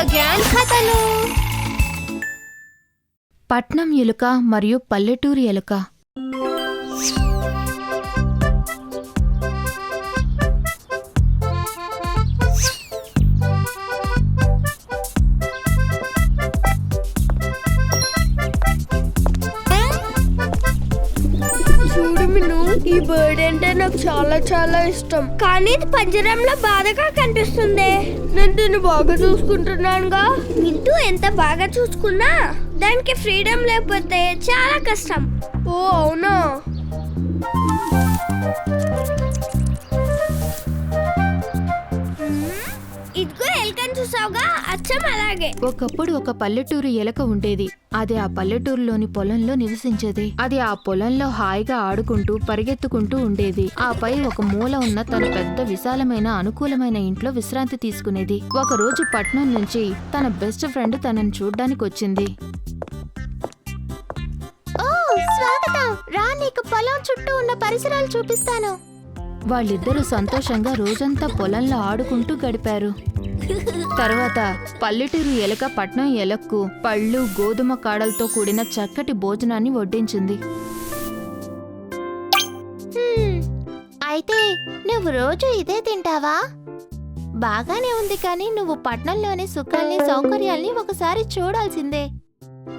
Radio gang కథలు. పట్నం ఎలుక మరియు పల్లెటూరి ఎలుక. ఈ బర్డ్ అంటే నాకు చాలా చాలా ఇష్టం, కానీ ఇది పంజరంలో బాధగా కనిపిస్తుంది. నేను దీన్ని బాగా చూసుకుంటున్నానుగా. మింటూ ఎంత బాగా చూసుకున్నా దానికి ఫ్రీడమ్ లేకపోతే చాలా కష్టం. ఓ అవునా? ఇదిగో ఎలుకని చూసావుగా, అచ్చం అలాగే. ఒకప్పుడు ఒక పల్లెటూరు ఎలుక ఉండేది. అది ఆ పల్లెటూరులోని పొలంలో నివసించేది. అది ఆ పొలంలో హాయిగా ఆడుకుంటూ పరిగెత్తుకుంటూ ఉండేది. ఆపై ఒక మూల ఉన్న తన పెద్ద విశాలమైన అనుకూలమైన ఇంట్లో విశ్రాంతి తీసుకునేది. ఒక రోజు పట్నం నుంచి తన బెస్ట్ ఫ్రెండ్ తనని చూడ్డానికి వచ్చింది. ఓ స్వాగతం, రా, నీకు పొలం చుట్టూ ఉన్న పరిసరాలు చూపిస్తాను. వాళ్ళిద్దరూ సంతోషంగా రోజంతా పొలంలో ఆడుకుంటూ గడిపారు. తర్వాత పల్లెటూరు ఎలుక పట్నం ఎలుకకు పళ్ళు, గోధుమ కాడలతో కూడిన చక్కటి భోజనాన్ని వడ్డించింది. అయితే నువ్వు రోజు ఇదే తింటావా? బాగానే ఉంది, కానీ నువ్వు పట్నంలోని సుఖాల్ని, సౌకర్యాల్ని ఒకసారి చూడాల్సిందే.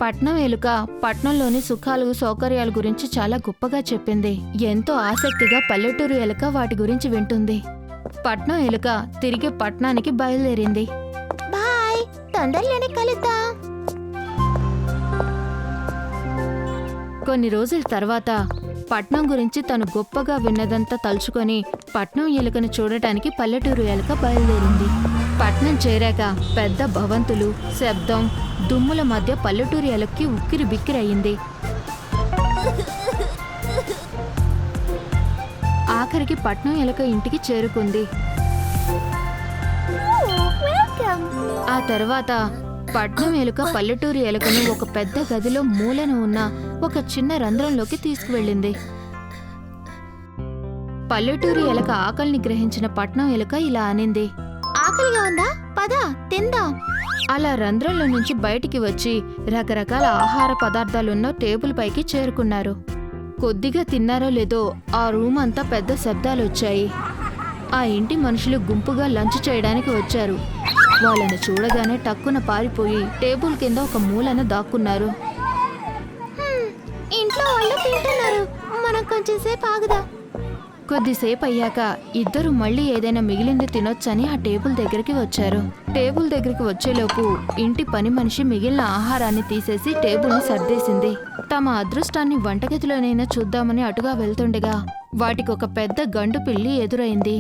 పట్నం ఎలుక పట్నంలోని సుఖాలు, సౌకర్యాల గురించి చాలా గొప్పగా చెప్పింది. ఎంతో ఆసక్తిగా పల్లెటూరు ఎలుక వాటి గురించి వింటుంది. పట్నం ఎలుక తిరిగి పట్నానికి బయలుదేరింది. బాయ్, తొందరలోనే కలుద్దాం. కొన్ని రోజుల తర్వాత పట్నం గురించి తను గొప్పగా విన్నదంతా తలుచుకొని పట్నం ఎలుకను చూడటానికి పల్లెటూరు ఎలుక బయలుదేరింది. పట్నం చేరాక పెద్ద భవంతులు, శబ్దం, దుమ్ముల మధ్య పల్లెటూరు ఎలుకకి ఉక్కిరి బిక్కిరి అయింది. ఆఖరికి పట్నం ఎలుక ఇంటికి చేరుకుంది. ఆ తర్వాత పట్నం ఎలుక పల్లెటూరు ఎలుకను ఒక పెద్ద గదిలో మూలన ఉన్న ఒక చిన్న రంధ్రంలోకి తీసుకువెళ్ళింది. పల్లెటూరు ఎలుక ఆకలిని గ్రహించిన పట్నం ఎలుక ఇలా అనింది, ఆకలిగా ఉందా? పద తిందాం. అలా రంధ్రంలో నుంచి బయటికి వచ్చి రకరకాల ఆహార పదార్థాలున్న టేబుల్ పైకి చేరుకున్నారు. కొద్దిగా తిన్నారో లేదో ఆ రూమ్ అంతా పెద్ద శబ్దాలొచ్చాయి. ఆ ఇంటి మనుషులు గుంపుగా లంచ్ చేయడానికి వచ్చారు. వాళ్ళని చూడగానే టక్కున పారిపోయి టేబుల్ కింద ఒక మూలన దాక్కున్నారు. ఇంట్లో వాళ్ళు తింటున్నారు, మనం కొంచెం సేపు ఆగుదాం. కొద్దిసేపు అయ్యాక ఇద్దరు మళ్ళీ ఏదైనా మిగిలింది తినొచ్చని ఆ టేబుల్ దగ్గరికి వచ్చారు. టేబుల్ దగ్గరికి వచ్చేలోపు ఇంటి పని మనిషి మిగిలిన ఆహారాన్ని తీసేసి టేబుల్ని సర్దేసింది. తమ అదృష్టాన్ని వంటగదిలోనైనా చూద్దామని అటుగా వెళ్తుండగా వాటికి ఒక పెద్ద గండు పిల్లి ఎదురైంది.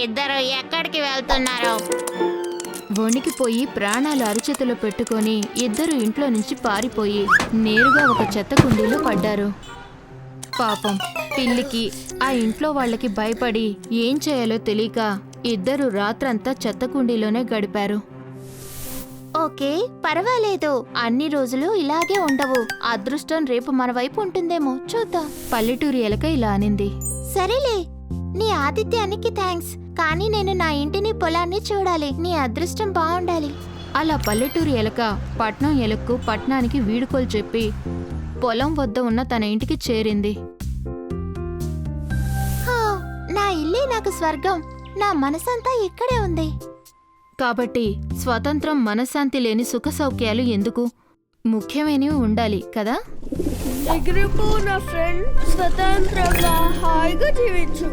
ఇద్దరు ఎక్కడికి వెళ్తున్నారు? వణికిపోయి ప్రాణాలు అరిచేతిలో పెట్టుకొని ఇద్దరు ఇంట్లో నుంచి పారిపోయి నేరుగా ఒక చెత్త కుండీలో పడ్డారు. పాపం పిల్లికి, ఆ ఇంట్లో వాళ్ళకి భయపడి ఏం చేయాలో తెలియక ఇద్దరు రాత్రంతా చెత్త కుండీలోనే గడిపారు. ఓకే, పర్వాలేదు, అన్ని రోజులు ఇలాగే ఉండవు. అదృష్టం రేపు మన వైపు ఉంటుందేమో, చూద్దాం. పల్లెటూరి ఎలుక ఇలా అనింది. సరేలే, నీ ఆతిథ్యానికి థ్యాంక్స్, కానీ నేను నా ఇంటిని, పొలాన్ని చూడాలి. నీ అదృష్టం బాగుండాలి. అలా పల్లెటూరి ఎలుక పట్నం ఎలుకకు పట్నానికి వీడుకోలు చెప్పి పొలం వద్ద ఉన్న తన ఇంటికి చేరింది. నా ఇల్లే నాకు స్వర్గం, నా మనసంతా ఇక్కడే ఉంది. కాబట్టి స్వతంత్రం, మనశ్శాంతి లేని సుఖ సౌఖ్యాలు ఎందుకు? ముఖ్యమైనవి ఉండాలి కదా. ఎగిరిపో నా ఫ్రెండ్, స్వతంత్రంగా హాయిగా జీవించు.